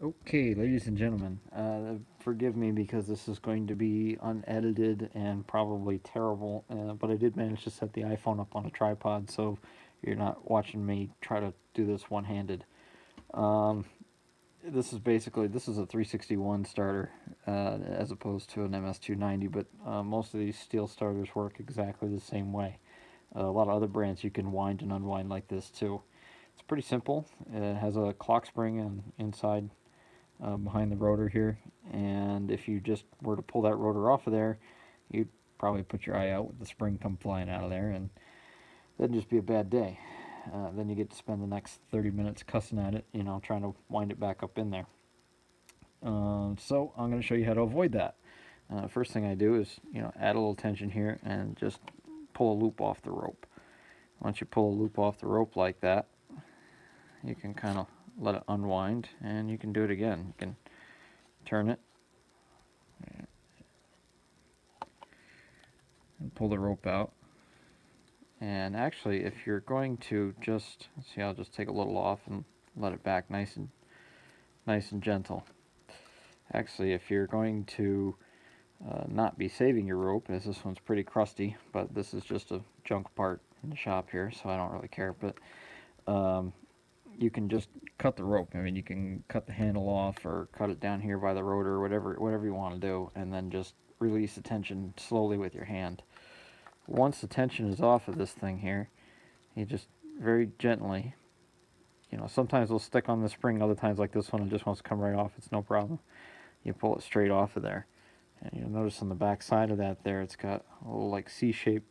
Okay, ladies and gentlemen, forgive me because this is going to be unedited and probably terrible, but I did manage to set the iPhone up on a tripod, so you're not watching me try to do this one-handed. Um, this is a 361 starter as opposed to an MS290, but most of these Stihl starters work exactly the same way. A lot of other brands you can wind and unwind like this too. It's pretty simple. It has a clock spring inside behind the rotor here, and if you just were to pull that rotor off of there, you'd probably put your eye out with the spring come flying out of there, and that'd just be a bad day. Then you get to spend the next 30 minutes cussing at it, trying to wind it back up in there. So I'm going to show you how to avoid that. First thing I do is, add a little tension here and just pull a loop off the rope. Once you pull a loop off the rope like that, you can kind of let it unwind, and you can do it again. You can turn it and pull the rope out. And actually, if you're going to just see, I'll just take a little off and let it back nice and gentle. Actually, if you're going to not be saving your rope, as this one's pretty crusty, but this is just a junk part in the shop here, so I don't really care. But you can just cut the rope. I mean, you can cut the handle off or cut it down here by the rotor, whatever you want to do, and then just release the tension slowly with your hand. Once the tension is off of this thing here, you just very gently, sometimes it'll stick on the spring, other times like this one, it just wants to come right off. It's no problem. You pull it straight off of there. And you'll notice on the back side of that there, it's got a little like C-shaped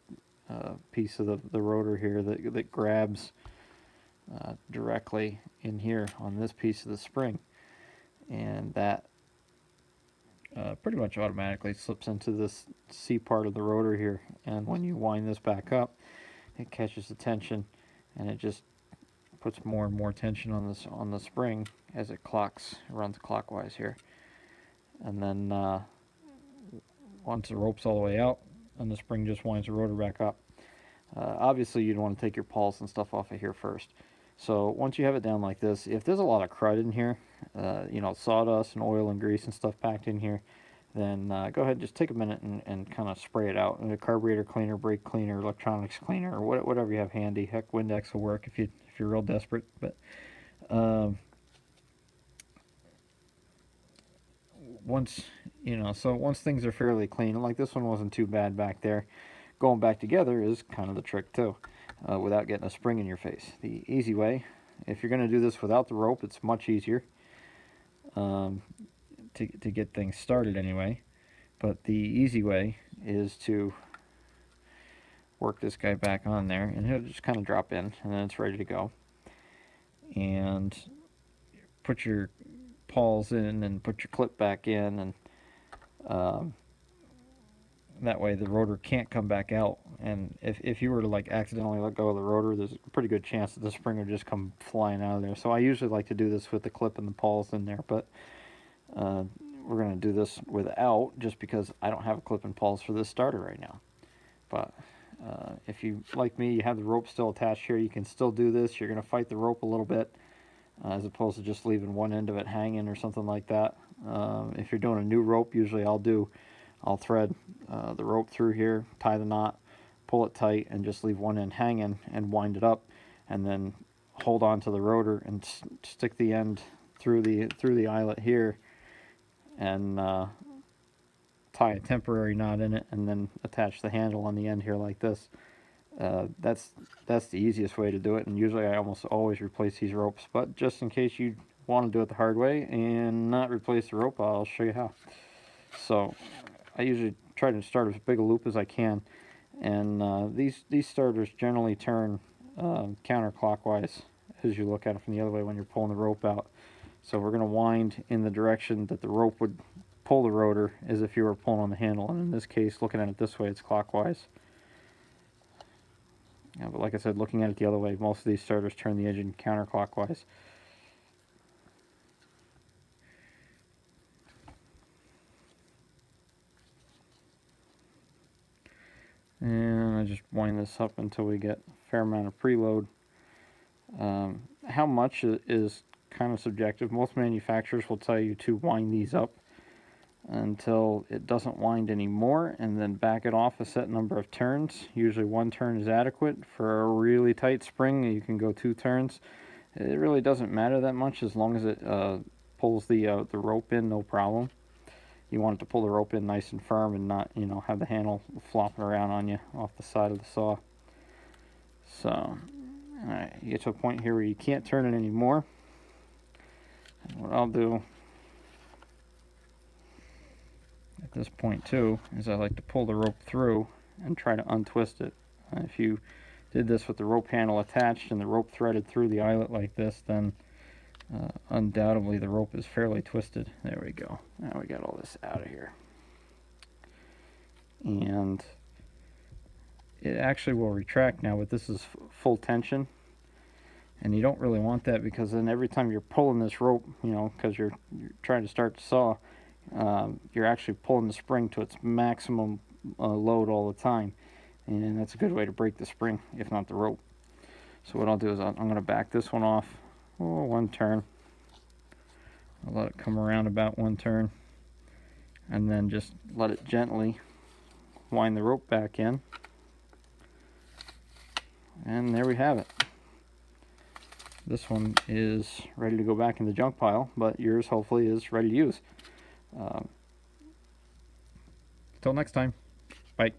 piece of the rotor here that grabs directly in here on this piece of the spring. And that pretty much automatically slips into this C part of the rotor here. And when you wind this back up, it catches the tension, and it just puts more and more tension on the spring as it runs clockwise here. And then once the rope's all the way out, and the spring just winds the rotor back up. Obviously, you'd want to take your pulse and stuff off of here first. So once you have it down like this, if there's a lot of crud in here, sawdust and oil and grease and stuff packed in here, then go ahead and just take a minute and kind of spray it out. And a carburetor cleaner, brake cleaner, electronics cleaner, or whatever you have handy. Heck, Windex will work if you're real desperate. But um, once once things are fairly clean, like this one wasn't too bad back there, going back together is kind of the trick too, without getting a spring in your face. The easy way, if you're going to do this without the rope, it's much easier um, to get things started anyway. But the easy way is to work this guy back on there, and he'll just kind of drop in, and then it's ready to go. And put your pawls in and put your clip back in, and um, that way the rotor can't come back out. And if you were to like accidentally let go of the rotor, there's a pretty good chance that the spring would just come flying out of there. So I usually like to do this with the clip and the pawls in there, but uh, we're going to do this without, just because I don't have a clip and pawls for this starter right now. But if you, like me, you have the rope still attached here, you can still do this. You're going to fight the rope a little bit, as opposed to just leaving one end of it hanging or something like that. If you're doing a new rope, usually I'll thread the rope through here, tie the knot, pull it tight, and just leave one end hanging and wind it up, and then hold on to the rotor and stick the end through the eyelet here, and tie a temporary knot in it, and then attach the handle on the end here like this. That's the easiest way to do it, and usually I almost always replace these ropes. But just in case you want to do it the hard way and not replace the rope, I'll show you how. So I usually try to start as big a loop as I can, and these starters generally turn counterclockwise as you look at it from the other way when you're pulling the rope out. So we're going to wind in the direction that the rope would pull the rotor, as if you were pulling on the handle. And in this case, looking at it this way, it's clockwise. Yeah, but like I said, looking at it the other way, most of these starters turn the engine counterclockwise. And I just wind this up until we get a fair amount of preload. How much is kind of subjective. Most manufacturers will tell you to wind these up until it doesn't wind anymore, and then back it off a set number of turns. Usually 1 turn is adequate. For a really tight spring, you can go 2 turns. It really doesn't matter that much as long as it pulls the rope in, no problem. You want it to pull the rope in nice and firm and not, you know, have the handle flopping around on you off the side of the saw. So, alright, you get to a point here where you can't turn it anymore. And what I'll do at this point too is I like to pull the rope through and try to untwist it. If you did this with the rope handle attached and the rope threaded through the eyelet like this, then undoubtedly the rope is fairly twisted. There we go. Now we got all this out of here. And it actually will retract now, but this is full tension. And you don't really want that, because then every time you're pulling this rope, you know, because you're trying to start the saw, you're actually pulling the spring to its maximum load all the time. And that's a good way to break the spring, if not the rope. So what I'll do is I'm going to back this one off 1 turn. I'll let it come around about 1 turn, and then just let it gently wind the rope back in. And there we have it. This one is ready to go back in the junk pile, but yours hopefully is ready to use. Until next time, bye.